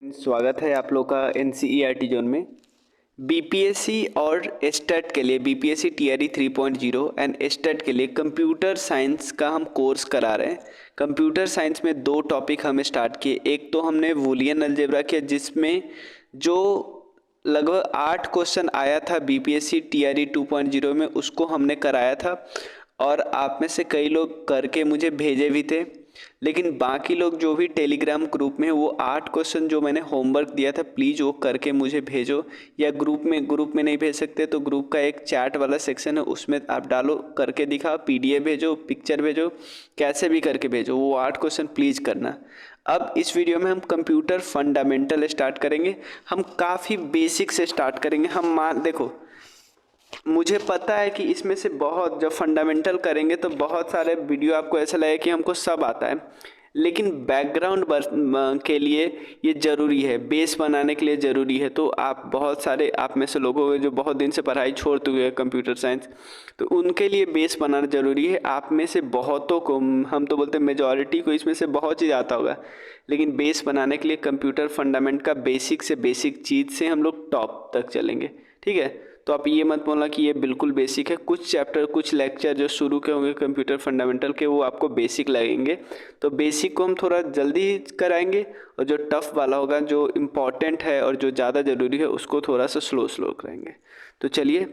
स्वागत है आप लोग का एनसीईआरटी जोन में। बीपीएससी और एस्टेट के लिए बीपीएससी टीआरई 3.0 एंड एस्टेट के लिए कंप्यूटर साइंस का हम कोर्स करा रहे हैं। कंप्यूटर साइंस में दो टॉपिक हमें स्टार्ट किए। एक तो हमने बूलियन अलजेब्रा किया जिसमें जो लगभग 8 क्वेश्चन आया था बीपीएससी टीआरई 2.0 में, उसको हमने कराया था और आप में से कई लोग करके मुझे भेजे भी थे। लेकिन बाकी लोग जो भी टेलीग्राम ग्रुप में वो 8 क्वेश्चन जो मैंने होमवर्क दिया था प्लीज़ वो करके मुझे भेजो, या ग्रुप में नहीं भेज सकते तो ग्रुप का एक चैट वाला सेक्शन है उसमें आप डालो, करके दिखाओ, पीडीएफ भेजो, पिक्चर भेजो, कैसे भी करके भेजो, वो 8 क्वेश्चन प्लीज़ करना। अब इस वीडियो में हम कंप्यूटर फंडामेंटल स्टार्ट करेंगे। हम काफ़ी बेसिक से स्टार्ट करेंगे। हम मान देखो, मुझे पता है कि इसमें से बहुत जब फंडामेंटल करेंगे तो बहुत सारे वीडियो आपको ऐसा लगेगा कि हमको सब आता है, लेकिन बैकग्राउंड के लिए ये ज़रूरी है, बेस बनाने के लिए ज़रूरी है। तो आप बहुत सारे आप में से लोग होंगे जो बहुत दिन से पढ़ाई छोड़ चुके हैं कंप्यूटर साइंस, तो उनके लिए बेस बनाना ज़रूरी है। आप में से बहुतों को, हम तो बोलते हैं मेजॉरिटी को इसमें से बहुत चीज़ आता होगा, लेकिन बेस बनाने के लिए कंप्यूटर फंडामेंट का बेसिक से बेसिक चीज़ से हम लोग टॉप तक चलेंगे, ठीक है। तो आप ये मत बोलना कि ये बिल्कुल बेसिक है। कुछ चैप्टर, कुछ लेक्चर जो शुरू के होंगे कंप्यूटर फंडामेंटल के वो आपको बेसिक लगेंगे, तो बेसिक को हम थोड़ा जल्दी कराएंगे और जो टफ वाला होगा, जो इम्पॉर्टेंट है और जो ज़्यादा ज़रूरी है उसको थोड़ा सा स्लो कराएंगे। तो चलिए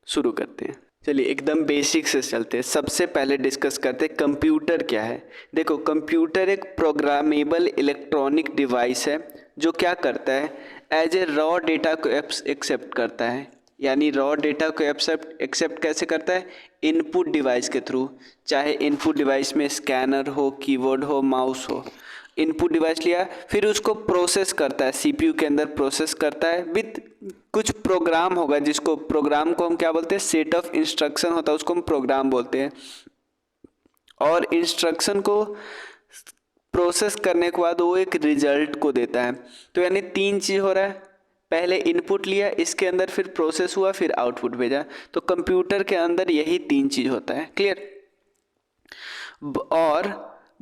शुरू करते हैं। चलिए एकदम बेसिक से चलते हैं। सबसे पहले डिस्कस करते हैं कंप्यूटर क्या है। देखो, कंप्यूटर एक प्रोग्रामेबल इलेक्ट्रॉनिक डिवाइस है जो क्या करता है, एज ए रॉ डेटा को एक्सेप्ट करता है। यानी रॉ डेटा को एक्सेप्ट कैसे करता है, इनपुट डिवाइस के थ्रू। चाहे इनपुट डिवाइस में स्कैनर हो, कीबोर्ड हो, माउस हो, इनपुट डिवाइस लिया फिर उसको प्रोसेस करता है, सीपीयू के अंदर प्रोसेस करता है विथ कुछ प्रोग्राम होगा, जिसको प्रोग्राम को हम क्या बोलते हैं, सेट ऑफ इंस्ट्रक्शन होता है उसको हम प्रोग्राम बोलते हैं। और इंस्ट्रक्शन को प्रोसेस करने के बाद वो एक रिजल्ट को देता है। तो यानी 3 चीज़ हो रहा है, पहले इनपुट लिया, इसके अंदर फिर प्रोसेस हुआ, फिर आउटपुट भेजा। तो कंप्यूटर के अंदर यही 3 चीज़ होता है, क्लियर। और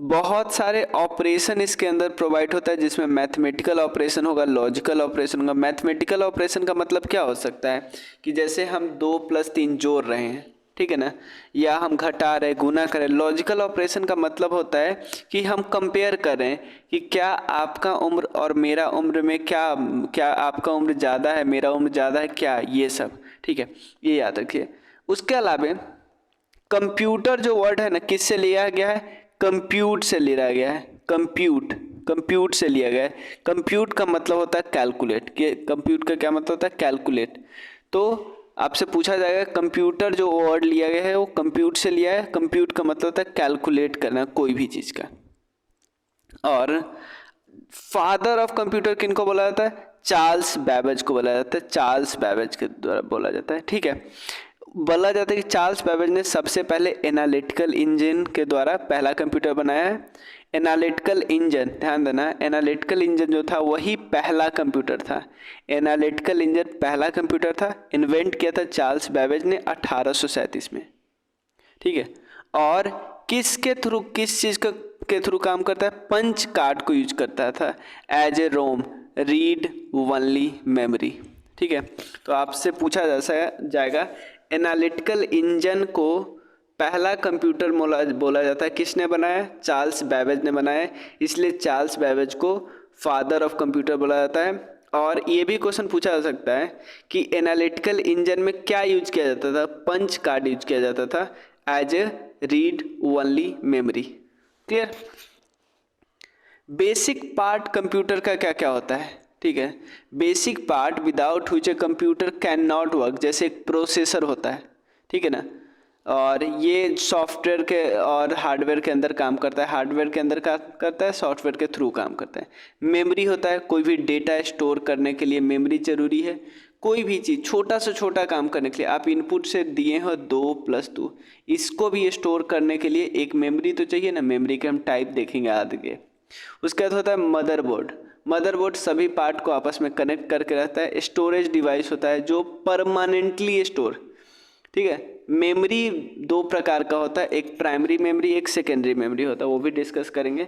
बहुत सारे ऑपरेशन इसके अंदर प्रोवाइड होता है, जिसमें मैथमेटिकल ऑपरेशन होगा, लॉजिकल ऑपरेशन होगा। मैथमेटिकल ऑपरेशन का मतलब क्या हो सकता है कि जैसे हम 2 + 3 जोड़ रहे हैं, ठीक है ना, या हम घटा रहे, गुना कर रहे। लॉजिकल ऑपरेशन का मतलब होता है कि हम कंपेयर कर रहे हैं कि क्या आपका उम्र और मेरा उम्र में क्या आपका उम्र ज़्यादा है, मेरा उम्र ज़्यादा है क्या, ये सब, ठीक है, ये याद रखिए। उसके अलावा कंप्यूटर जो वर्ड है ना, किससे लिया गया है, कंप्यूट से लिया गया है। कंप्यूट से लिया गया है। कंप्यूट का मतलब होता है कैलकुलेट। कंप्यूट का क्या मतलब होता है, कैलकुलेट। तो आपसे पूछा जाएगा कंप्यूटर जो वर्ड लिया गया है वो कंप्यूट से लिया है। कंप्यूट का मतलब होता है कैलकुलेट करना कोई भी चीज़ का। और फादर ऑफ कंप्यूटर किनको बोला जाता है, चार्ल्स बैबेज को बोला जाता है। चार्ल्स बैबेज के द्वारा बोला जाता है, ठीक है। बोला जाता है कि चार्ल्स बैबेज ने सबसे पहले एनालिटिकल इंजन के द्वारा पहला कंप्यूटर बनाया है। एनालिटिकल इंजन, ध्यान देना, एनालिटिकल इंजन जो था वही पहला कंप्यूटर था। एनालिटिकल इंजन पहला कंप्यूटर था, इन्वेंट किया था चार्ल्स बैबेज ने 1837 में, ठीक है। और किस चीज़ के थ्रू काम करता है, पंच कार्ड को यूज करता था as a ROM, read only memory, ठीक है। तो आपसे पूछा जाएगा एनालिटिकल इंजन को पहला कंप्यूटर बोला जाता है, किसने बनाया, चार्ल्स बैबेज ने बनाया, इसलिए चार्ल्स बैबेज को फादर ऑफ कंप्यूटर बोला जाता है। और ये भी क्वेश्चन पूछा जा सकता है कि एनालिटिकल इंजन में क्या यूज किया जाता था, पंच कार्ड यूज किया जाता था as a read only memory, clear. Basic part computer का क्या क्या होता है, ठीक है। Basic part without which a computer can not work, जैसे एक प्रोसेसर होता है, ठीक है ना, और ये सॉफ्टवेयर के और हार्डवेयर के अंदर काम करता है, हार्डवेयर के अंदर काम करता है, सॉफ्टवेयर के थ्रू काम करता है। मेमोरी होता है, कोई भी डेटा स्टोर करने के लिए मेमोरी जरूरी है। कोई भी चीज़ छोटा से छोटा काम करने के लिए, आप इनपुट से दिए हो 2 + 2, इसको भी स्टोर करने के लिए एक मेमोरी तो चाहिए ना। मेमोरी के हम टाइप देखेंगे आगे। उसके बाद होता है मदरबोर्ड। मदरबोर्ड सभी पार्ट को आपस में कनेक्ट करके रहता है। स्टोरेज डिवाइस होता है जो परमानेंटली स्टोर, ठीक है। मेमोरी 2 प्रकार का होता है, एक प्राइमरी मेमोरी, एक सेकेंडरी मेमोरी होता है, वो भी डिस्कस करेंगे।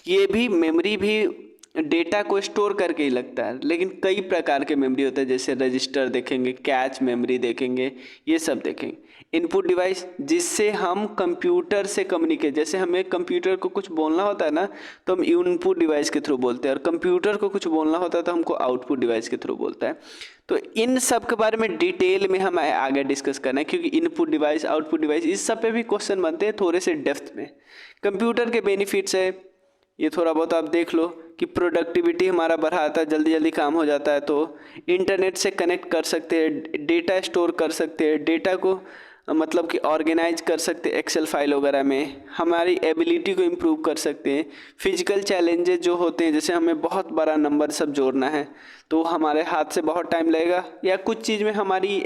ये भी मेमोरी भी डेटा को स्टोर करके ही लगता है, लेकिन कई प्रकार के मेमोरी होते हैं, जैसे रजिस्टर देखेंगे, कैच मेमोरी देखेंगे, ये सब देखेंगे। इनपुट डिवाइस जिससे हम कंप्यूटर से कम्युनिकेट, जैसे हमें कंप्यूटर को कुछ बोलना होता है ना तो हम इनपुट डिवाइस के थ्रू बोलते हैं, और कंप्यूटर को कुछ बोलना होता है तो हमको आउटपुट डिवाइस के थ्रू बोलता है। तो इन सब के बारे में डिटेल में हम आगे डिस्कस करना है, क्योंकि इनपुट डिवाइस, आउटपुट डिवाइस, इस सब पे भी क्वेश्चन बनते हैं थोड़े से डेप्थ में। कंप्यूटर के बेनिफिट्स है, ये थोड़ा बहुत आप देख लो कि प्रोडक्टिविटी हमारा बढ़ाता है, जल्दी जल्दी काम हो जाता है, तो इंटरनेट से कनेक्ट कर सकते हैं, डेटा स्टोर कर सकते हैं, डेटा को मतलब कि ऑर्गेनाइज कर सकते हैं एक्सेल फाइल वगैरह में, हमारी एबिलिटी को इम्प्रूव कर सकते हैं। फिजिकल चैलेंजेस जो होते हैं, जैसे हमें बहुत बड़ा नंबर सब जोड़ना है तो हमारे हाथ से बहुत टाइम लगेगा, या कुछ चीज़ में हमारी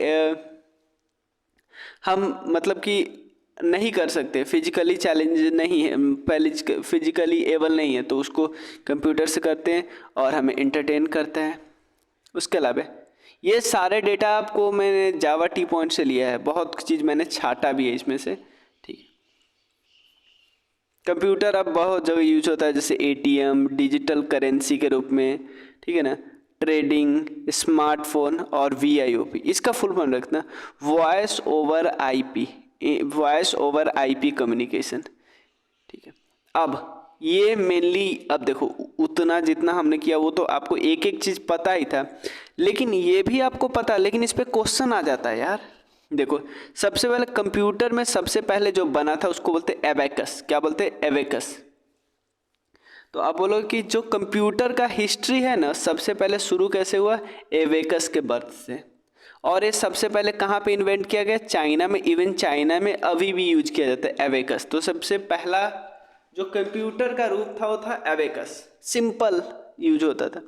हम मतलब कि नहीं कर सकते, फिजिकली चैलेंज नहीं है, पहले फिजिकली एबल नहीं है, तो उसको कंप्यूटर से करते हैं और हमें एंटरटेन करता है। उसके अलावा ये सारे डेटा आपको मैंने जावा टी पॉइंट से लिया है, बहुत चीज़ मैंने छाटा भी है इसमें से, ठीक है। कंप्यूटर अब बहुत जगह यूज होता है, जैसे एटीएम, डिजिटल करेंसी के रूप में, ठीक है ना, ट्रेडिंग, स्मार्टफोन और वीआईओपी। इसका फुल फॉर्म रखना, voice over IP, voice over IP communication, ठीक है। अब ये मेनली, अब देखो उतना जितना हमने किया वो तो आपको एक एक चीज़ पता ही था, लेकिन ये भी आपको पता, लेकिन इस पे क्वेश्चन आ जाता है यार। देखो सबसे पहले कंप्यूटर में सबसे पहले जो बना था उसको बोलते एबेकस। क्या बोलते? एबेकस। तो आप बोलो कि जो कंप्यूटर का हिस्ट्री है ना, सबसे पहले शुरू कैसे हुआ? एबेकस के बर्थ से। और ये सबसे पहले कहाँ पे इन्वेंट किया गया? चाइना में। इवन चाइना में अभी भी यूज किया जाता है एबेकस। तो सबसे पहला जो कंप्यूटर का रूप था वो था एबेकस, सिंपल यूज होता था।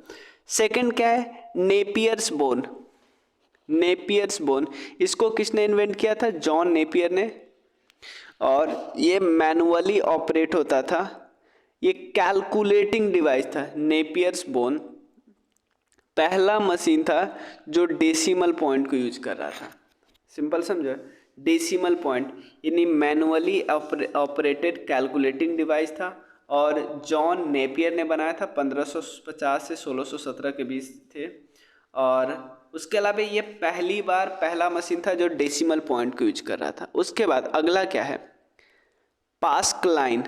सेकंड क्या है? Napier's bone. नेपियर्स बोन, इसको किसने इन्वेंट किया था? जॉन नेपियर ने। और ये मैनुअली ऑपरेट होता था, ये कैलकुलेटिंग डिवाइस था। नेपियर्स बोन पहला मशीन था जो डेसिमल पॉइंट को यूज कर रहा था। सिंपल समझो, डेसिमल पॉइंट यानी मैनुअली ऑपरेटेड कैलकुलेटिंग डिवाइस था, और जॉन नेपियर ने बनाया था। 1550 से 1617 के बीच थे। और उसके अलावा ये पहला मशीन था जो डेसिमल पॉइंट को यूज कर रहा था। उसके बाद अगला क्या है? पास्कलाइन।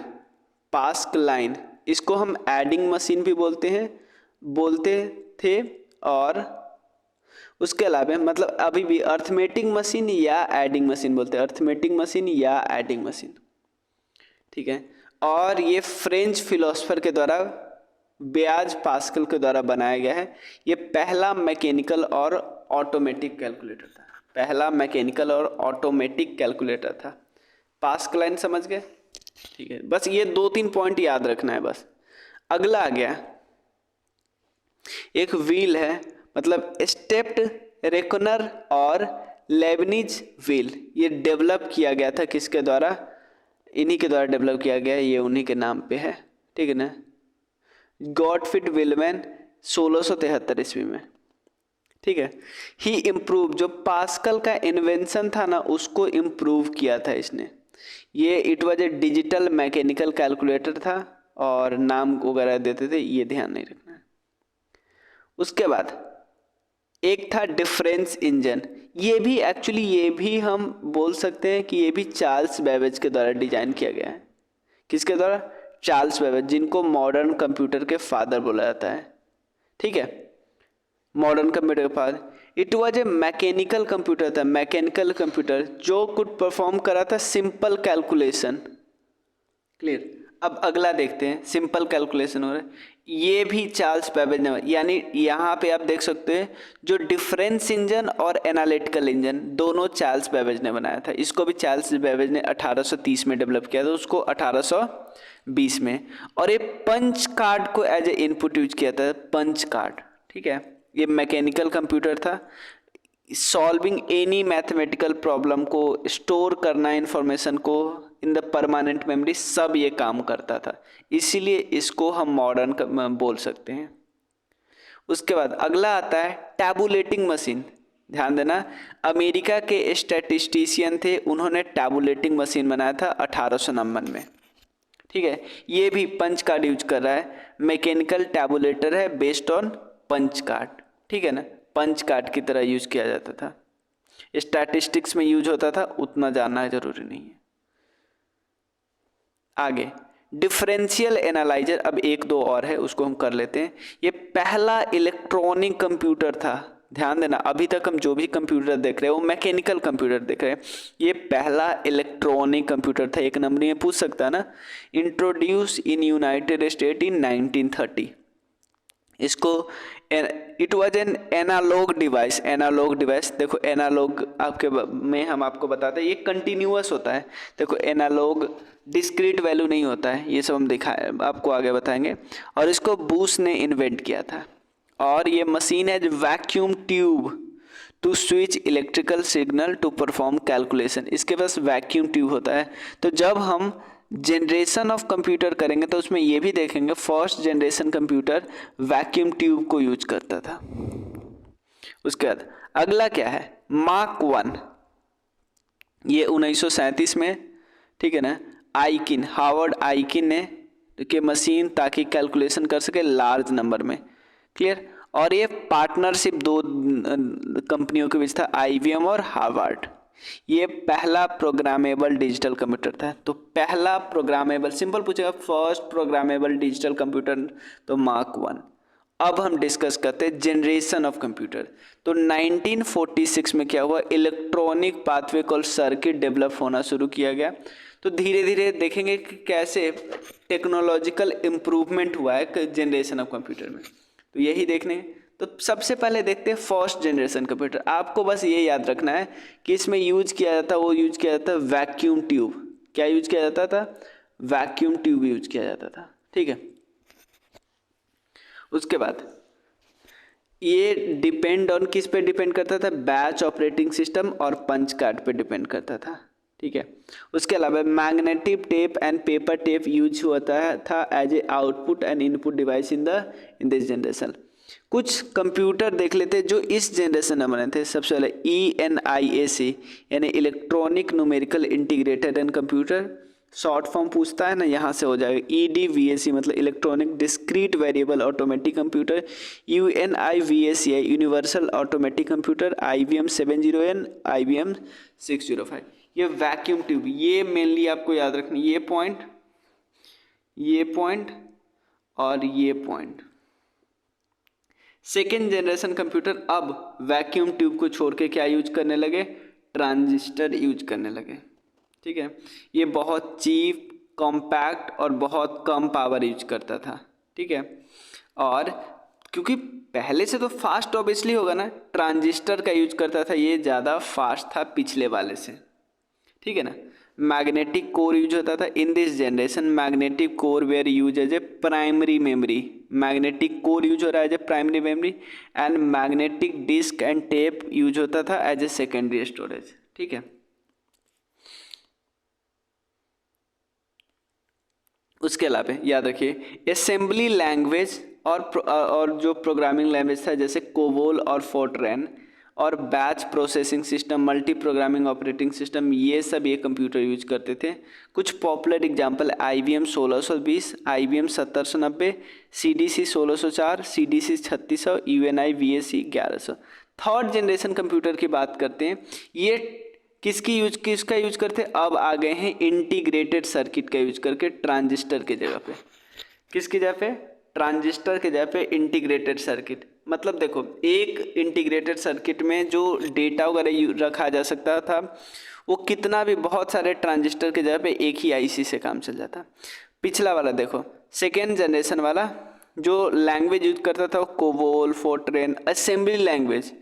पास्कलाइन, इसको हम एडिंग मशीन भी बोलते थे। और उसके अलावा मतलब अभी भी अर्थमेटिक मशीन या एडिंग मशीन बोलते हैं, अर्थमेटिक मशीन या एडिंग मशीन, ठीक है। और ये फ्रेंच फिलोसोफर के द्वारा, ब्याज पास्कल के द्वारा बनाया गया है। ये पहला मैकेनिकल और ऑटोमेटिक कैलकुलेटर था। पहला मैकेनिकल और ऑटोमेटिक कैलकुलेटर था। पास्कलाइन समझ गए? ठीक है, बस ये 2-3 पॉइंट याद रखना है बस। अगला आ गया, एक व्हील है, मतलब स्टेप्ड रेकनर और लेबनिज व्हील। ये डेवलप किया गया था किसके द्वारा? इन्हीं के द्वारा डेवलप किया गया है, ये उन्हीं के नाम पे है, ठीक है ना। गॉटफ्रीड विल्मैन 1673 ईस्वी में, ठीक है। ही इम्प्रूव, जो पास्कल का इन्वेंशन था ना उसको इम्प्रूव किया था इसने। ये it was a digital mechanical calculator था, और नाम वगैरह देते थे, ये ध्यान नहीं रखना है। उसके बाद एक था डिफरेंस इंजन। ये भी हम बोल सकते हैं कि ये भी चार्ल्स बेबेज के द्वारा डिजाइन किया गया है। किसके द्वारा? चार्ल्स बेबेज, जिनको मॉडर्न कंप्यूटर के फादर बोला जाता है, ठीक है। मॉडर्न कंप्यूटर के father. It was a mechanical computer था, मैकेनिकल कंप्यूटर जो कुड परफॉर्म करा था सिंपल कैलकुलेशन। क्लियर? अब अगला देखते हैं, सिंपल कैलकुलेशन हो रहा है, ये भी चार्ल्स बेबेज ने, यानी यहाँ पे आप देख सकते हैं जो डिफरेंस इंजन और एनालिटिकल इंजन दोनों चार्ल्स बेबेज ने बनाया था। इसको भी चार्ल्स बेबेज ने 1830 में डेवलप किया था, उसको 1820 में। और ये पंच कार्ड को एज ए इनपुट यूज किया था, पंच कार्ड, ठीक है। ये मैकेनिकल कंप्यूटर था, सॉल्विंग एनी मैथमेटिकल प्रॉब्लम को, स्टोर करना इंफॉर्मेशन को इन द परमानेंट मेमोरी, सब ये काम करता था, इसीलिए इसको हम मॉडर्न बोल सकते हैं। उसके बाद अगला आता है टैबुलेटिंग मशीन। ध्यान देना, अमेरिका के स्टैटिस्टिशियन थे, उन्होंने टैबुलेटिंग मशीन बनाया था 1899 में, ठीक है, ये भी पंच कार्ड यूज कर रहा है, मैकेनिकल टैबुलेटर है बेस्ड ऑन पंच कार्ड, ठीक है ना, पंच कार्ड की तरह यूज किया जाता था, स्टैटिस्टिक्स में यूज होता था, उतना जानना जरूरी नहीं है। आगे डिफरेंशियल एनालाइजर, अब एक दो और है उसको हम कर लेते हैं। ये पहला इलेक्ट्रॉनिक कंप्यूटर था, ध्यान देना, अभी तक हम जो भी कंप्यूटर देख रहे हैं वो मैकेनिकल कंप्यूटर देख रहे हैं, ये पहला इलेक्ट्रॉनिक कंप्यूटर था। एक नंबर में पूछ सकता है ना, introduce in United State in 1930। इसको it was an analog device, analog device, देखो एनालॉग आपके में हम आपको बताते हैं ये कंटिन्यूअस होता है, देखो एनालॉग डिस्क्रीट वैल्यू नहीं होता है, ये सब हम दिखाए आपको आगे बताएंगे। और इसको बूश ने इन्वेंट किया था, और ये मशीन है vacuum tube to switch electrical signal to perform calculation, इसके पास वैक्यूम ट्यूब होता है। तो जब हम जनरेशन ऑफ कंप्यूटर करेंगे तो उसमें ये भी देखेंगे first generation computer vacuum tube को यूज करता था। उसके बाद अगला क्या है, मार्क 1, ये 1937 में, ठीक है ना, आइकिन, हावर्ड आइकिन ने के मशीन ताकि कैलकुलेशन कर सके लार्ज नंबर में, क्लियर। और ये पार्टनरशिप दो कंपनियों के बीच था, आईबीएम और हार्वर्ड। ये पहला प्रोग्रामेबल डिजिटल कंप्यूटर था, तो पहला प्रोग्रामेबल, सिंपल पूछेगा फर्स्ट प्रोग्रामेबल डिजिटल कंप्यूटर, तो मार्क 1। अब हम डिस्कस करते हैं जनरेशन ऑफ कंप्यूटर। तो 1946 में क्या हुआ, electronic pathway call circuit develop होना शुरू किया गया। तो धीरे धीरे देखेंगे कि कैसे टेक्नोलॉजिकल इम्प्रूवमेंट हुआ है जनरेशन ऑफ कंप्यूटर में, तो यही देखने। तो सबसे पहले देखते हैं फर्स्ट जनरेशन कंप्यूटर। आपको बस ये याद रखना है कि इसमें यूज किया जाता, वो यूज किया जाता वैक्यूम ट्यूब। क्या यूज किया जाता था, वैक्यूम ट्यूब यूज किया जाता था, ठीक है। उसके बाद ये डिपेंड ऑन किस पे डिपेंड करता था, बैच ऑपरेटिंग सिस्टम और पंच कार्ड पे डिपेंड करता था, ठीक है। उसके अलावा magnetic tape and paper tape use होता था as a output and input device in this generation. कुछ कंप्यूटर देख लेते हैं जो इस जनरेशन में बने थे। सबसे पहले ENIAC यानी electronic numerical integrated and computer, short form पूछता है ना, यहाँ से हो जाएगा। EDVAC मतलब electronic discrete variable automatic computer. UNIVAC है universal automatic computer. IBM 70N, IBM 605। ये वैक्यूम ट्यूब, ये मेनली आपको याद रखना, ये पॉइंट और ये पॉइंट। सेकेंड जनरेशन कंप्यूटर अब वैक्यूम ट्यूब को छोड़ के क्या यूज करने लगे, ट्रांजिस्टर यूज करने लगे, ठीक है। ये बहुत चीप, कॉम्पैक्ट और बहुत कम पावर यूज करता था, ठीक है। और क्योंकि पहले से तो फास्ट ऑब्वियसली होगा ना, ट्रांजिस्टर का यूज करता था, ये ज़्यादा फास्ट था पिछले वाले से, ठीक है ना। मैग्नेटिक कोर यूज होता था। In this generation magnetic core were use as a primary memory, magnetic core use हो रहा है as a primary memory, and magnetic disk and tape use होता था एज ए सेकेंडरी स्टोरेज, ठीक है। उसके अलावा याद रखिए असेंबली लैंग्वेज और जो प्रोग्रामिंग लैंग्वेज था जैसे कोबोल और फोर्ट्रैन और batch processing system, multi programming operating system, ये सब ये कंप्यूटर यूज करते थे। कुछ popular example IBM 1620, IBM 1790, CDC 1604, CDC 3600, UNIVAC 1100। Third generation computer की बात करते हैं, ये किसका यूज करते, अब आ गए हैं इंटीग्रेटेड सर्किट का यूज करके, ट्रांजिस्टर के जगह पे। किसकी जगह पे, ट्रांजिस्टर के जगह पे इंटीग्रेटेड सर्किट। मतलब देखो एक इंटीग्रेटेड सर्किट में जो डेटा वगैरह रखा जा सकता था वो कितना भी, बहुत सारे ट्रांजिस्टर के जगह पे एक ही IC से काम चल जाता। पिछला वाला देखो, सेकेंड जनरेशन वाला जो लैंग्वेज यूज करता था वो कोबोल, फोर्ट्रेन, असेंबली लैंग्वेज,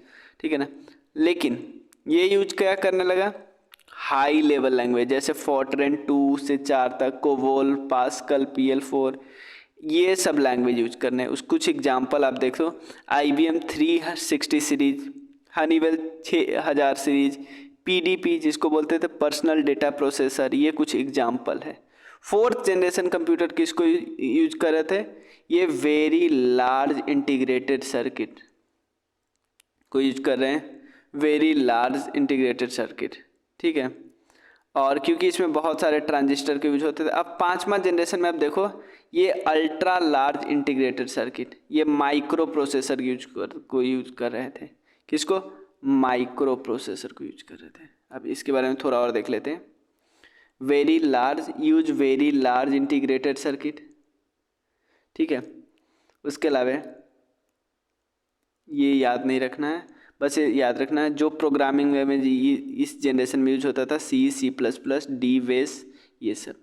ठीक है ना। लेकिन ये यूज क्या करने लगा, हाई लेवल लैंग्वेज, जैसे फोर्ट्रेन 2 से 4 तक, कोबोल, पास्कल, PL4, ये सब लैंग्वेज यूज करने। उस कुछ एग्जांपल आप देख लो, IBM 360 series, Honeywell 6000 series, PDP जिसको बोलते थे पर्सनल डेटा प्रोसेसर, ये कुछ एग्जांपल है। फोर्थ जनरेशन कंप्यूटर किसको यूज कर रहे थे, ये वेरी लार्ज इंटीग्रेटेड सर्किट को यूज कर रहे हैं, वेरी लार्ज इंटीग्रेटेड सर्किट, ठीक है। और क्योंकि इसमें बहुत सारे ट्रांजिस्टर के यूज होते थे। अब 5वां जनरेशन में अब देखो ये अल्ट्रा लार्ज इंटीग्रेटेड सर्किट, ये माइक्रो प्रोसेसर यूज कर रहे थे। किसको? माइक्रो प्रोसेसर को यूज कर रहे थे। अब इसके बारे में थोड़ा और देख लेते हैं। वेरी लार्ज इंटीग्रेटेड सर्किट, ठीक है। उसके अलावा ये याद नहीं रखना है, बस ये याद रखना है जो प्रोग्रामिंग में इस जनरेशन में यूज होता था C++, डी वेस, ये सब।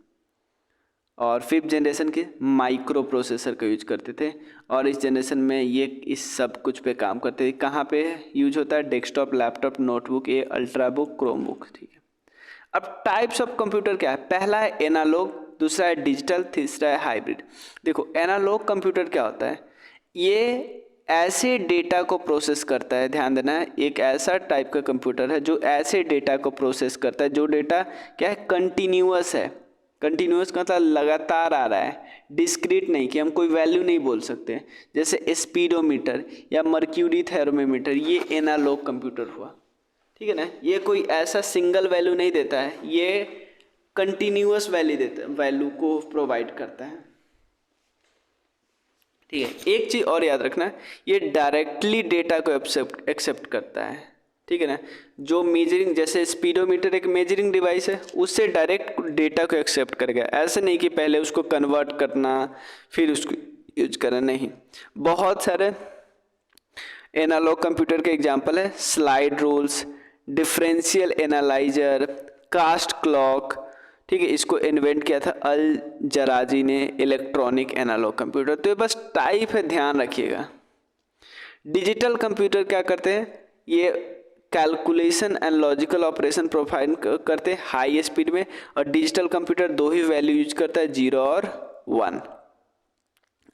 और 5th जनरेशन के माइक्रो प्रोसेसर का यूज करते थे। और इस जनरेशन में ये इस सब कुछ पे काम करते थे। कहाँ पे यूज होता है? डेस्कटॉप, लैपटॉप, नोटबुक, ये अल्ट्रा बुक, क्रोम बुक, ठीक है। अब टाइप्स ऑफ कंप्यूटर क्या है? पहला है एनालॉग, दूसरा है डिजिटल, तीसरा है हाइब्रिड। देखो एनालॉग कंप्यूटर क्या होता है? ये ऐसे डेटा को प्रोसेस करता है, ध्यान देना है, एक ऐसा टाइप का कंप्यूटर है जो ऐसे डेटा को प्रोसेस करता है जो डेटा क्या है? कंटिन्यूअस है। कंटिन्यूअस मतलब लगातार आ रहा है, डिस्क्रीट नहीं, कि हम कोई वैल्यू नहीं बोल सकते। जैसे स्पीडोमीटर या मर्क्यूरी थर्मोमीटर, ये एनालॉग कंप्यूटर हुआ, ठीक है ना। ये कोई ऐसा सिंगल वैल्यू नहीं देता है, ये कंटिन्यूअस वैल्यू देता है, वैल्यू को प्रोवाइड करता है, ठीक है। एक चीज़ और याद रखना है, ये डायरेक्टली डेटा को एक्सेप्ट करता है, ठीक है ना। जो मेजरिंग, जैसे स्पीडोमीटर एक मेजरिंग डिवाइस है, उससे डायरेक्ट डेटा को एक्सेप्ट करेगा। ऐसे नहीं कि पहले उसको कन्वर्ट करना फिर उसको यूज करना, नहीं। बहुत सारे एनालॉग कंप्यूटर के एग्जांपल है slide rules, differential analyser, cast clock, ठीक है। इसको इन्वेंट किया था अल जराजी ने, इलेक्ट्रॉनिक एनालॉग कंप्यूटर। तो ये बस टाइप है, ध्यान रखिएगा। डिजिटल कंप्यूटर क्या करते हैं? ये calculation and logical operation provide करते हैं हाई स्पीड में। और डिजिटल कंप्यूटर दो ही वैल्यू यूज करता है, 0 और 1।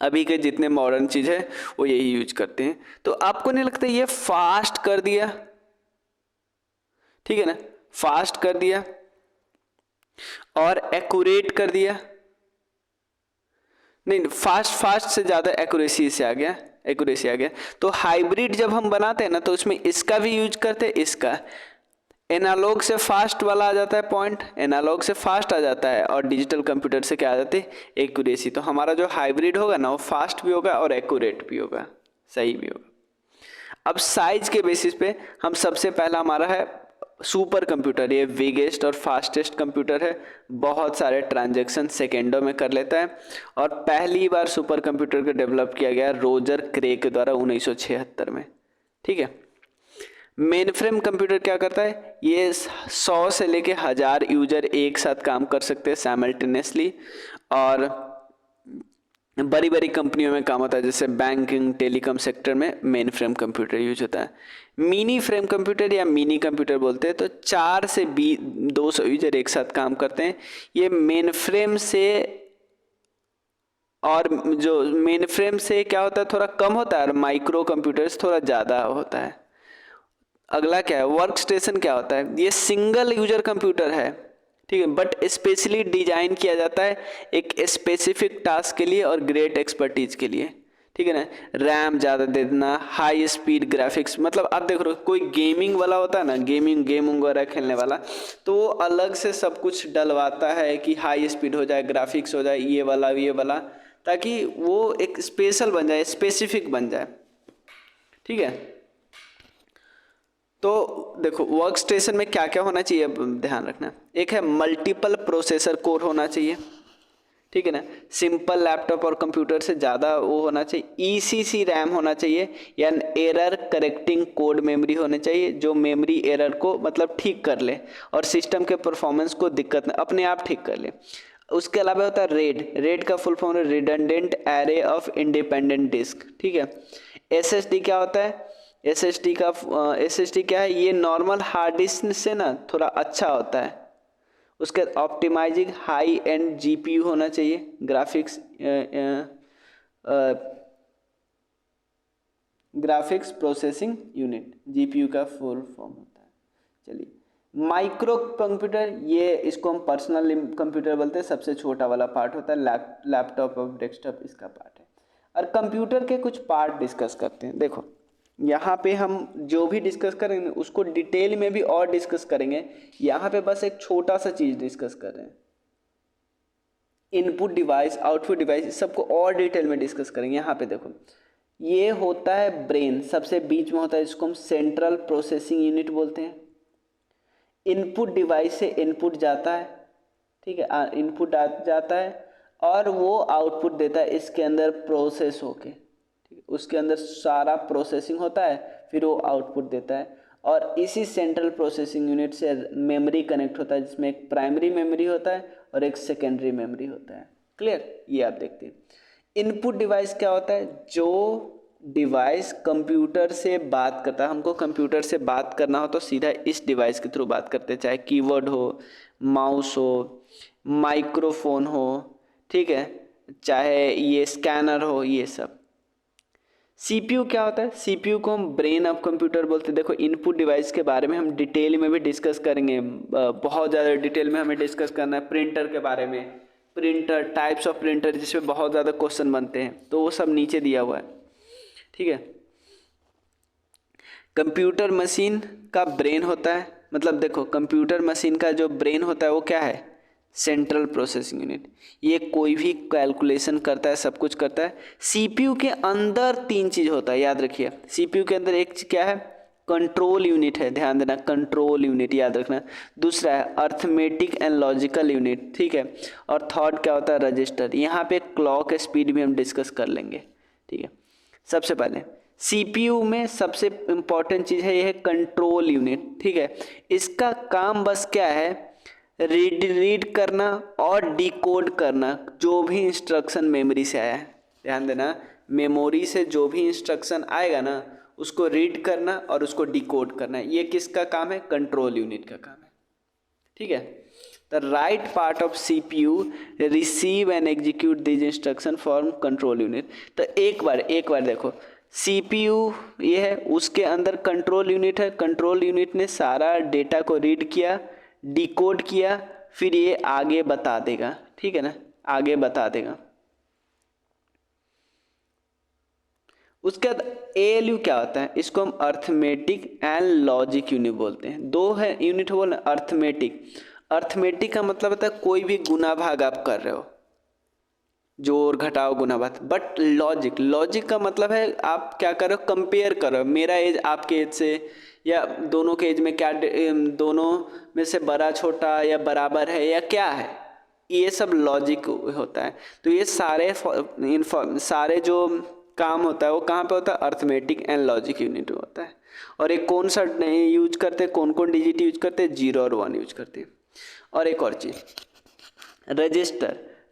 अभी के जितने मॉडर्न चीज़ है वो यही यूज करते हैं। तो आपको नहीं लगता ये फास्ट कर दिया? ठीक है ना, फास्ट कर दिया और एक्यूरेट कर दिया। नहीं, फास्ट से ज़्यादा एक्यूरेसी से आ गया, एक्यूरेसी आ गया। तो हाइब्रिड जब हम बनाते हैं ना, तो उसमें इसका भी यूज करते हैं, इसका। एनालॉग से फास्ट वाला आ जाता है पॉइंट, एनालॉग से फास्ट आ जाता है, और डिजिटल कंप्यूटर से क्या आ जाती है? एक्यूरेसी। तो हमारा जो हाइब्रिड होगा ना, वो फास्ट भी होगा और एक्यूरेट भी होगा, सही भी होगा। अब साइज के बेसिस पे हम सबसे पहला हमारा है सुपर कंप्यूटर। ये बिगेस्ट और फास्टेस्ट कंप्यूटर है, बहुत सारे ट्रांजैक्शन सेकेंडों में कर लेता है। और पहली बार सुपर कंप्यूटर को डेवलप किया गया रोजर क्रे के द्वारा 1976 में, ठीक है। मेन फ्रेम कंप्यूटर क्या करता है? ये 100 से लेके 1000 यूजर एक साथ काम कर सकते हैं साइमल्टेनियसली, और बड़ी बड़ी कंपनियों में काम होता है, जैसे बैंकिंग, टेलीकॉम सेक्टर में मेन फ्रेम कंप्यूटर यूज होता है। मिनी फ्रेम कंप्यूटर या मिनी कंप्यूटर बोलते हैं, तो 4 से 200 यूजर एक साथ काम करते हैं। ये मेन फ्रेम से, और जो मेन फ्रेम से क्या होता है, थोड़ा कम होता है, और माइक्रो कंप्यूटर से थोड़ा ज़्यादा होता है। अगला क्या है? वर्क स्टेशन क्या होता है? ये सिंगल यूजर कंप्यूटर है, ठीक है, बट स्पेशली डिजाइन किया जाता है एक स्पेसिफिक टास्क के लिए और ग्रेट एक्सपर्टीज के लिए, ठीक है ना। रैम ज़्यादा दे देना, हाई स्पीड ग्राफिक्स, मतलब आप देख रहे हो कोई गेमिंग वाला होता है ना, गेम वगैरह खेलने वाला, तो वो अलग से सब कुछ डलवाता है कि हाई स्पीड हो जाए, ग्राफिक्स हो जाए, ये वाला, ताकि वो एक स्पेशल बन जाए, स्पेसिफिक बन जाए, ठीक है। तो देखो वर्क स्टेशन में क्या क्या होना चाहिए, ध्यान रखना। एक है मल्टीपल प्रोसेसर कोर होना चाहिए, ठीक है ना। सिंपल लैपटॉप और कंप्यूटर से ज़्यादा वो होना चाहिए। ईसीसी रैम होना चाहिए, या एरर करेक्टिंग कोड मेमोरी होनी चाहिए, जो मेमोरी एरर को मतलब ठीक कर ले और सिस्टम के परफॉर्मेंस को दिक्कत न, अपने आप ठीक कर ले। उसके अलावा होता है रेड का फुल फॉर्म है redundant array of independent disk, ठीक है। एसएसडी क्या होता है? एसएसडी क्या है? ये नॉर्मल हार्ड डिस्क से ना थोड़ा अच्छा होता है। उसके ऑप्टिमाइजिंग हाई एंड जीपीयू होना चाहिए, ग्राफिक्स प्रोसेसिंग यूनिट, जीपीयू का फुल फॉर्म होता है। चलिए, माइक्रो कंप्यूटर, ये इसको हम पर्सनल कंप्यूटर बोलते हैं, सबसे छोटा वाला पार्ट होता है, लैपटॉप और डेस्कटॉप इसका पार्ट है। और कंप्यूटर के कुछ पार्ट डिस्कस करते हैं। देखो यहाँ पे हम जो भी डिस्कस करेंगे उसको डिटेल में भी और डिस्कस करेंगे। यहाँ पे बस एक छोटा सा चीज़ डिस्कस कर रहे हैं, इनपुट डिवाइस आउटपुट डिवाइस सबको और डिटेल में डिस्कस करेंगे। यहाँ पे देखो ये होता है ब्रेन, सबसे बीच में होता है, इसको हम सेंट्रल प्रोसेसिंग यूनिट बोलते हैं। इनपुट डिवाइस से इनपुट जाता है, ठीक है, इनपुट जाता है और वो आउटपुट देता है इसके अंदर प्रोसेस होके, ठीक है, उसके अंदर सारा प्रोसेसिंग होता है, फिर वो आउटपुट देता है। और इसी सेंट्रल प्रोसेसिंग यूनिट से मेमोरी कनेक्ट होता है, जिसमें एक प्राइमरी मेमोरी होता है और एक सेकेंडरी मेमोरी होता है। क्लियर, ये आप देखते हैं। इनपुट डिवाइस क्या होता है, जो डिवाइस कंप्यूटर से बात करता है, हमको कंप्यूटर से बात करना हो तो सीधा इस डिवाइस के थ्रू बात करते हैं, चाहे कीबोर्ड हो, माउस हो, माइक्रोफोन हो, ठीक है, चाहे ये स्कैनर हो, ये सब। सीपीयू क्या होता है, सीपीयू को हम ब्रेन ऑफ कंप्यूटर बोलते हैं। देखो इनपुट डिवाइस के बारे में हम डिटेल में भी डिस्कस करेंगे, बहुत ज़्यादा डिटेल में हमें डिस्कस करना है। प्रिंटर के बारे में, प्रिंटर, टाइप्स ऑफ प्रिंटर जिसमें बहुत ज़्यादा क्वेश्चन बनते हैं, तो वो सब नीचे दिया हुआ है, ठीक है। कंप्यूटर मशीन का ब्रेन होता है, मतलब देखो कंप्यूटर मशीन का जो ब्रेन होता है वो क्या है, सेंट्रल प्रोसेसिंग यूनिट। ये कोई भी कैलकुलेशन करता है, सब कुछ करता है। सीपीयू के अंदर तीन चीज़ होता है, याद रखिए। सीपीयू के अंदर एक क्या है, कंट्रोल यूनिट है, ध्यान देना, कंट्रोल यूनिट याद रखना। दूसरा है अर्थमेटिक एंड लॉजिकल यूनिट, ठीक है। और थर्ड क्या होता है, रजिस्टर। यहाँ पे क्लॉक स्पीड भी हम डिस्कस कर लेंगे, ठीक है। सबसे पहले सीपीयू में सबसे इम्पॉर्टेंट चीज़ है, यह है कंट्रोल यूनिट, ठीक है। इसका काम बस क्या है, रीड करना और डिकोड करना, जो भी इंस्ट्रक्शन मेमोरी से आया है। ध्यान देना, मेमोरी से जो भी इंस्ट्रक्शन आएगा ना, उसको रीड करना और उसको डिकोड करना, ये किसका काम है, कंट्रोल यूनिट का काम है, ठीक है। The right part of CPU receive and execute this instruction form control unit. तो एक बार देखो, CPU ये है, उसके अंदर कंट्रोल यूनिट है। कंट्रोल यूनिट ने सारा डेटा को रीड किया, डिकोड किया, फिर ये आगे बता देगा, ठीक है ना, आगे बता देगा। उसके बाद ALU क्या होता है, इसको हम अर्थमेटिक एंड लॉजिक यूनिट बोलते हैं। दो है यूनिट बोल, अर्थमेटिक। अर्थमेटिक का मतलब होता है कोई भी गुना भाग आप कर रहे हो, जोड़ घटाओ गुना भाग। बट लॉजिक का मतलब है आप क्या कर रहे हो, कंपेयर कर रहे हो, मेरा एज आपके एज से, या दोनों के एज में क्या, दोनों में से बड़ा छोटा या बराबर है या क्या है, ये सब लॉजिक होता है। तो ये सारे जो काम होता है वो कहाँ पे होता है, अर्थमेटिक एंड लॉजिक यूनिट में होता है। और एक कौन सा यूज करते, कौन कौन डिजिट यूज करते, 0 और 1 यूज करते हैं। और एक और चीज़,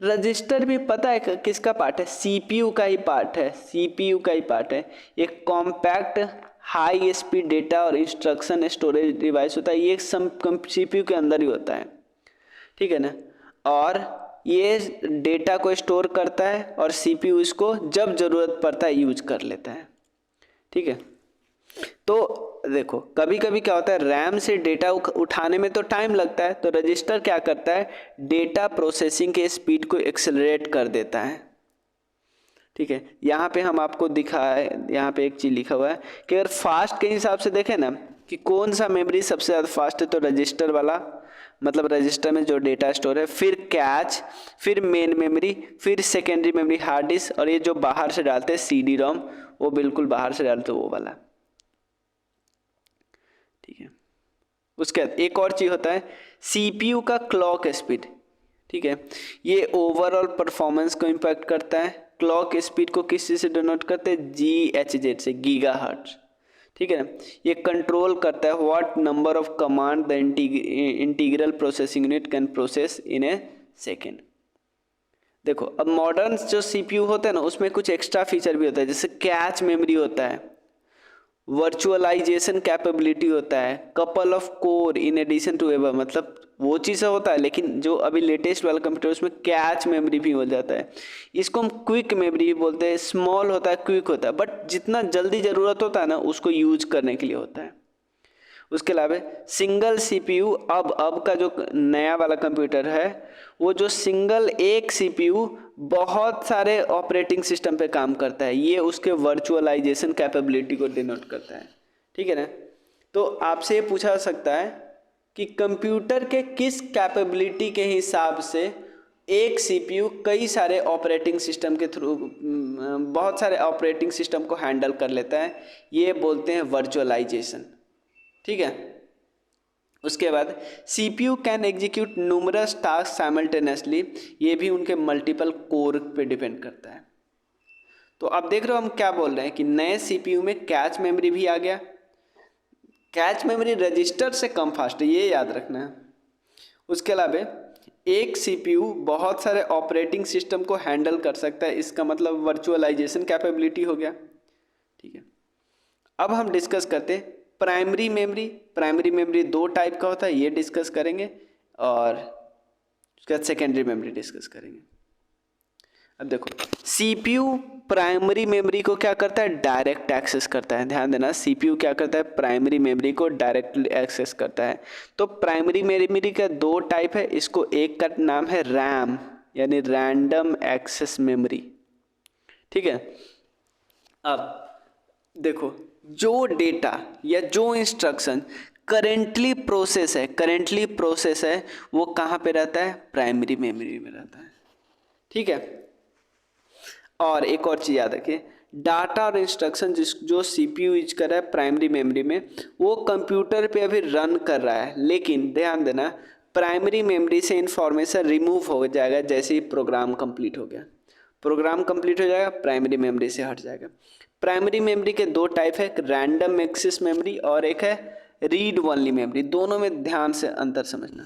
रजिस्टर भी पता है किसका पार्ट है, सीपीयू का ही पार्ट है, सीपीयू का ही पार्ट है। एक कॉम्पैक्ट हाई स्पीड डेटा और इंस्ट्रक्शन स्टोरेज डिवाइस होता है, ये सीपीयू के अंदर ही होता है, ठीक है ना। और ये डेटा को स्टोर करता है और सीपीयू इसको जब ज़रूरत पड़ता है यूज कर लेता है, ठीक है। तो देखो कभी कभी क्या होता है, रैम से डेटा उठाने में तो टाइम लगता है, तो रजिस्टर क्या करता है, डेटा प्रोसेसिंग के स्पीड को एक्सेलरेट कर देता है, ठीक है। यहाँ पे हम आपको दिखाए, यहाँ पे एक चीज़ लिखा हुआ है कि अगर फास्ट के हिसाब से देखें ना कि कौन सा मेमोरी सबसे ज़्यादा फास्ट है, तो रजिस्टर वाला, मतलब रजिस्टर में जो डेटा स्टोर है, फिर कैच, फिर मेन मेमोरी, फिर सेकेंडरी मेमोरी हार्ड डिस्क, और ये जो बाहर से डालते हैं CD-ROM, वो बिल्कुल बाहर से डालते वो वाला, ठीक है। उसके बाद एक और चीज़ होता है CPU का क्लॉक स्पीड, ठीक है। ये ओवरऑल परफॉर्मेंस को इम्पैक्ट करता है। क्लॉक स्पीड को किस चीज़ से डिनोट करते हैं, GHz से, गीगाहर्ट्ज, ठीक है ना। ये कंट्रोल करता है what number of command the integral processing unit can process in A second. देखो अब मॉडर्न जो CPU होता है ना, उसमें कुछ एक्स्ट्रा फीचर भी होता है, जैसे कैच मेमोरी होता है, वर्चुअलाइजेशन कैपेबिलिटी होता है, couple of core in addition to ever, मतलब वो चीज़ होता है, लेकिन जो अभी लेटेस्ट वाला कंप्यूटर उसमें कैच मेमोरी भी हो जाता है। इसको हम क्विक मेमोरी बोलते हैं, स्मॉल होता है, क्विक होता है, बट जितना जल्दी ज़रूरत होता है ना उसको यूज करने के लिए होता है। उसके अलावा सिंगल सीपीयू, अब का जो नया वाला कंप्यूटर है वो जो सिंगल एक सीपीयू बहुत सारे ऑपरेटिंग सिस्टम पे काम करता है, ये उसके वर्चुअलाइजेशन कैपेबिलिटी को डिनोट करता है। ठीक है ना। तो आपसे ये पूछा जा सकता है कि कंप्यूटर के किस कैपेबिलिटी के हिसाब से एक सीपीयू कई सारे ऑपरेटिंग सिस्टम के थ्रू बहुत सारे ऑपरेटिंग सिस्टम को हैंडल कर लेता है, ये बोलते हैं वर्चुअलाइजेशन। ठीक है। उसके बाद CPU can execute numerous task simultaneously, ये भी उनके मल्टीपल कोर पे डिपेंड करता है। तो अब देख रहे हो हम क्या बोल रहे हैं कि नए सीपीयू में कैच मेमोरी भी आ गया। कैच मेमोरी रजिस्टर से कम फास्ट है, ये याद रखना है। उसके अलावा एक सीपीयू बहुत सारे ऑपरेटिंग सिस्टम को हैंडल कर सकता है, इसका मतलब वर्चुअलाइजेशन कैपेबिलिटी हो गया। ठीक है। अब हम डिस्कस करते हैं प्राइमरी मेमोरी। प्राइमरी मेमोरी दो टाइप का होता है, ये डिस्कस करेंगे, और उसके बाद सेकेंडरी मेमोरी डिस्कस करेंगे। अब देखो सीपीयू प्राइमरी मेमोरी को क्या करता है, डायरेक्ट एक्सेस करता है। ध्यान देना, सीपीयू क्या करता है, प्राइमरी मेमोरी को डायरेक्टली एक्सेस करता है। तो प्राइमरी मेमोरी का दो टाइप है, इसको एक का नाम है रैम यानी रैंडम एक्सेस मेमोरी। ठीक है। अब देखो जो डेटा या जो इंस्ट्रक्शन करेंटली प्रोसेस है वो कहाँ पे रहता है, प्राइमरी मेमोरी में रहता है। ठीक है। और एक और चीज़ याद रखिए, डाटा और इंस्ट्रक्शन जो सीपीयू यूज कर रहा है प्राइमरी मेमोरी में वो कंप्यूटर पे अभी रन कर रहा है, लेकिन ध्यान देना प्राइमरी मेमोरी से इंफॉर्मेशन रिमूव हो जाएगा जैसे ही प्रोग्राम कंप्लीट हो गया। प्रोग्राम कंप्लीट हो जाएगा, प्राइमरी मेमोरी से हट जाएगा। प्राइमरी मेमोरी के दो टाइप है, एक रैंडम एक्सेस मेमोरी और एक है रीड ओनली मेमोरी। दोनों में ध्यान से अंतर समझना,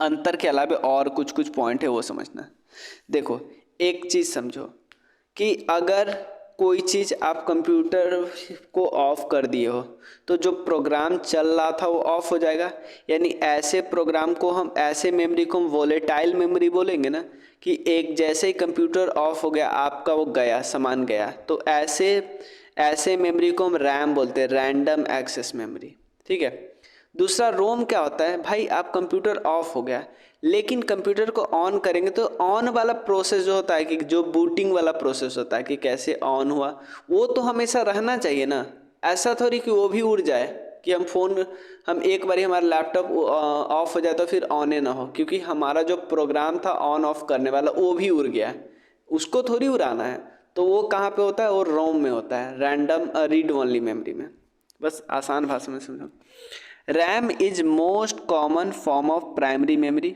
अंतर के अलावा और कुछ कुछ पॉइंट है वो समझना। देखो एक चीज़ समझो कि अगर कोई चीज़ आप कंप्यूटर को ऑफ कर दिए हो तो जो प्रोग्राम चल रहा था वो ऑफ हो जाएगा। यानी ऐसे प्रोग्राम को हम, ऐसे मेमोरी को हम वोलेटाइल मेमोरी बोलेंगे ना, कि एक जैसे ही कंप्यूटर ऑफ हो गया आपका वो गया, सामान गया, तो ऐसे मेमोरी को हम रैम बोलते हैं, रैंडम एक्सेस मेमोरी। ठीक है। दूसरा रोम क्या होता है, भाई आप कंप्यूटर ऑफ हो गया लेकिन कंप्यूटर को ऑन करेंगे तो ऑन वाला प्रोसेस जो होता है, कि जो बूटिंग वाला प्रोसेस होता है कि कैसे ऑन हुआ, वो तो हमेशा रहना चाहिए ना। ऐसा थोड़ी कि वो भी उड़ जाए, कि हम एक बार हमारा लैपटॉप ऑफ हो जाए तो फिर ऑन ना हो, क्योंकि हमारा जो प्रोग्राम था ऑन ऑफ करने वाला वो भी उड़ गया, उसको थोड़ी उड़ाना है। तो वो कहाँ पे होता है, वो रोम में होता है, रैंडम रीड ओनली मेमोरी में। बस आसान भाषा में समझो। RAM is most common form of primary memory.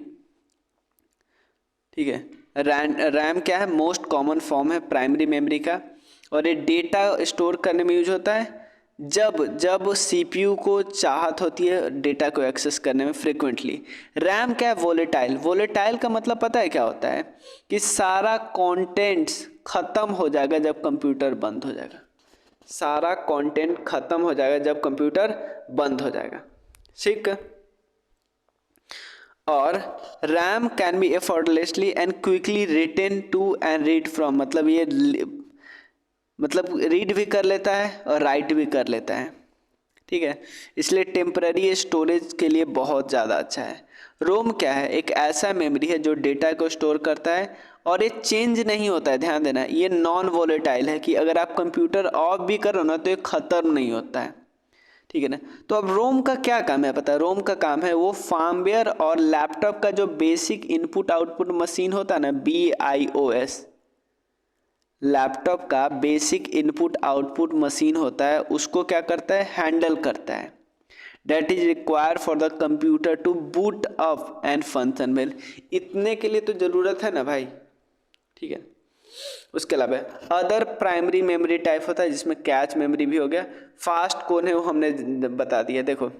ठीक है। रैम क्या है, मोस्ट कॉमन फॉर्म है प्राइमरी मेमोरी का, और ये डेटा स्टोर करने में यूज होता है जब सीपीयू को चाहत होती है डेटा को एक्सेस करने में फ्रिक्वेंटली। रैम क्या है, वोलेटाइल। वोलेटाइल का मतलब पता है क्या होता है, कि सारा कंटेंट्स खत्म हो जाएगा जब कंप्यूटर बंद हो जाएगा। सारा कंटेंट खत्म हो जाएगा जब कंप्यूटर बंद हो जाएगा। ठीक है। और RAM can be effortlessly and quickly written to and read from, मतलब रीड भी कर लेता है और राइट भी कर लेता है। ठीक है। इसलिए टेम्पररी स्टोरेज के लिए बहुत ज़्यादा अच्छा है। रोम क्या है, एक ऐसा मेमोरी है जो डेटा को स्टोर करता है और ये चेंज नहीं होता है। ध्यान देना, ये नॉन वोलेटाइल है, कि अगर आप कंप्यूटर ऑफ भी करो ना तो ये ख़त्म नहीं होता है। ठीक है ना। तो अब रोम का क्या काम है पता है, रोम का काम है वो फार्मवेयर और लैपटॉप का जो बेसिक इनपुट आउटपुट मशीन होता है ना, BIOS, लैपटॉप का बेसिक इनपुट आउटपुट मशीन होता है, उसको क्या करता है, हैंडल करता है। Data is required for the computer to boot up and function well. इतने के लिए तो ज़रूरत है ना भाई। ठीक है। उसके अलावा अदर प्राइमरी मेमोरी टाइप होता है जिसमें कैच मेमोरी भी हो गया। फास्ट कौन है वो हमने बता दिया। देखो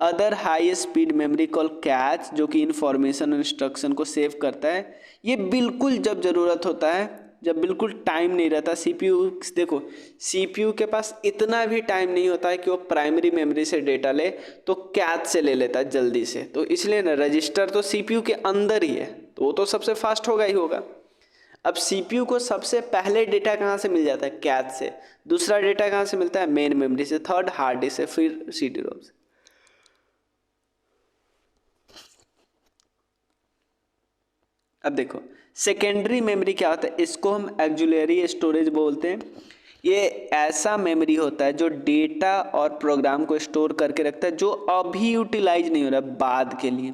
other high speed memory call catch, जो कि इंफॉर्मेशन और इंस्ट्रक्शन को सेव करता है। ये बिल्कुल जब ज़रूरत होता है, जब बिल्कुल टाइम नहीं रहता। सीपीयू देखो, सीपीयू के पास इतना भी टाइम नहीं होता है कि वो प्राइमरी मेमोरी से डेटा ले, तो कैच से ले लेता है जल्दी से। तो इसलिए ना रजिस्टर तो सीपीयू के अंदर ही है, तो वो तो सबसे फास्ट होगा ही होगा। अब सीपीयू को सबसे पहले डेटा कहाँ से मिल जाता है? कैच से। दूसरा डेटा कहाँ से मिलता है? मेन मेमोरी से। थर्ड हार्ड डिस्क से, फिर सीडी रोम से। अब देखो सेकेंडरी मेमोरी क्या होता है? इसको हम ऑक्सिलरी स्टोरेज बोलते हैं। ये ऐसा मेमोरी होता है जो डेटा और प्रोग्राम को स्टोर करके रखता है जो अभी यूटिलाइज नहीं हो रहा, बाद के लिए।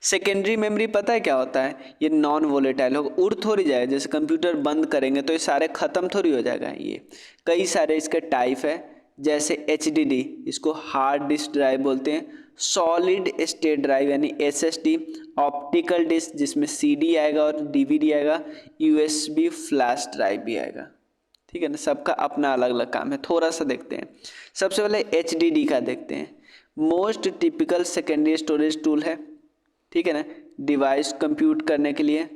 सेकेंडरी मेमोरी पता है क्या होता है? ये नॉन वोलेटाइल होगा, उड़ थोड़ी जाएगा। जैसे कंप्यूटर बंद करेंगे तो ये सारे ख़त्म थोड़ी हो जाएगा। ये कई सारे इसके टाइप है, जैसे HDD, इसको हार्ड डिस्क ड्राइव बोलते हैं। सॉलिड स्टेट ड्राइव यानी SSD, ऑप्टिकल डिस्क जिसमें CD आएगा और DVD आएगा, USB फ्लैश ड्राइव भी आएगा। ठीक है ना, सबका अपना अलग अलग काम है। थोड़ा सा देखते हैं। सबसे पहले HDD का देखते हैं। Most typical secondary storage tool है, ठीक है ना, डिवाइस कंप्यूट करने के लिए,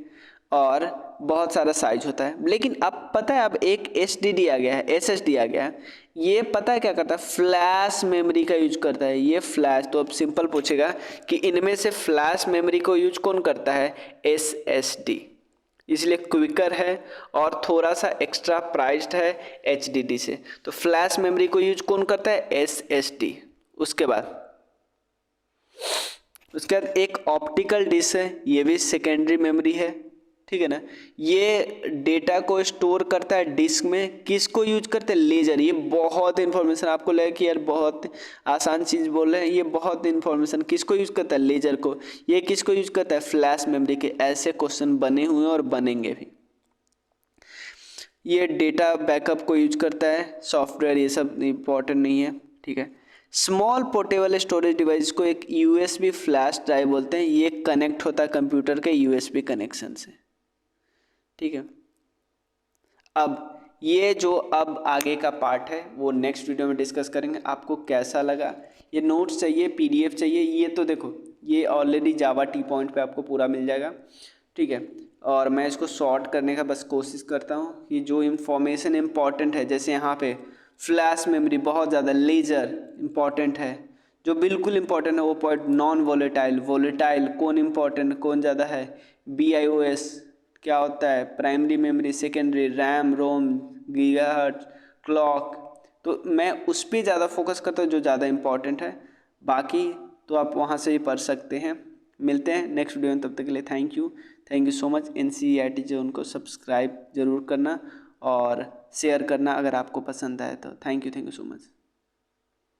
और बहुत सारा साइज होता है। लेकिन अब पता है, अब एक SSD आ गया है, SSD आ गया है। ये पता है क्या करता है? फ्लैश मेमोरी का यूज करता है। ये फ्लैश, तो अब सिंपल पूछेगा कि इनमें से फ्लैश मेमोरी को यूज कौन करता है? SSD। इसलिए क्विकर है और थोड़ा सा एक्स्ट्रा प्राइस्ड है HDD से। तो फ्लैश मेमोरी को यूज कौन करता है? SSD। उसके बाद एक ऑप्टिकल डिस्क है, ये भी सेकेंडरी मेमोरी है, ठीक है ना। ये डेटा को स्टोर करता है डिस्क में। किसको यूज करते हैं? लेजर। ये बहुत इंफॉर्मेशन आपको लगे कि यार बहुत आसान चीज़ बोल रहे हैं, ये बहुत इंफॉर्मेशन। किसको यूज करता है? लेजर को। ये किसको यूज करता है? फ्लैश मेमोरी के। ऐसे क्वेश्चन बने हुए हैं और बनेंगे भी। ये डेटा बैकअप को यूज करता है। सॉफ्टवेयर ये सब इंपॉर्टेंट नहीं है, ठीक है। स्मॉल पोर्टेबल स्टोरेज डिवाइस को एक USB फ्लैश ड्राइव बोलते हैं। ये कनेक्ट होता है कंप्यूटर के USB कनेक्शन से, ठीक है। अब ये जो अब आगे का पार्ट है वो नेक्स्ट वीडियो में डिस्कस करेंगे। आपको कैसा लगा? ये नोट्स चाहिए, PDF चाहिए? ये तो देखो, ये ऑलरेडी जावा टी पॉइंट पे आपको पूरा मिल जाएगा, ठीक है। और मैं इसको शॉर्ट करने का बस कोशिश करता हूँ कि जो इन्फॉर्मेशन इम्पॉर्टेंट है, जैसे यहाँ पे फ्लैश मेमोरी बहुत ज़्यादा, लेजर इम्पॉर्टेंट है, जो बिल्कुल इम्पॉर्टेंट है वो पॉइंट। नॉन वोलेटाइल, वोलेटाइल कौन इम्पॉर्टेंट, कौन ज़्यादा है? BIOS क्या होता है? Primary memory, secondary, RAM ROM, gigahertz, clock. तो मैं उस पर ज़्यादा फोकस करता हूँ जो ज़्यादा इम्पॉर्टेंट है। बाकी तो आप वहाँ से ही पढ़ सकते हैं। मिलते हैं नेक्स्ट वीडियो में, तब तक के लिए thank you so much. NCERT जो उनको सब्सक्राइब ज़रूर करना और शेयर करना अगर आपको पसंद आए तो। Thank you so much.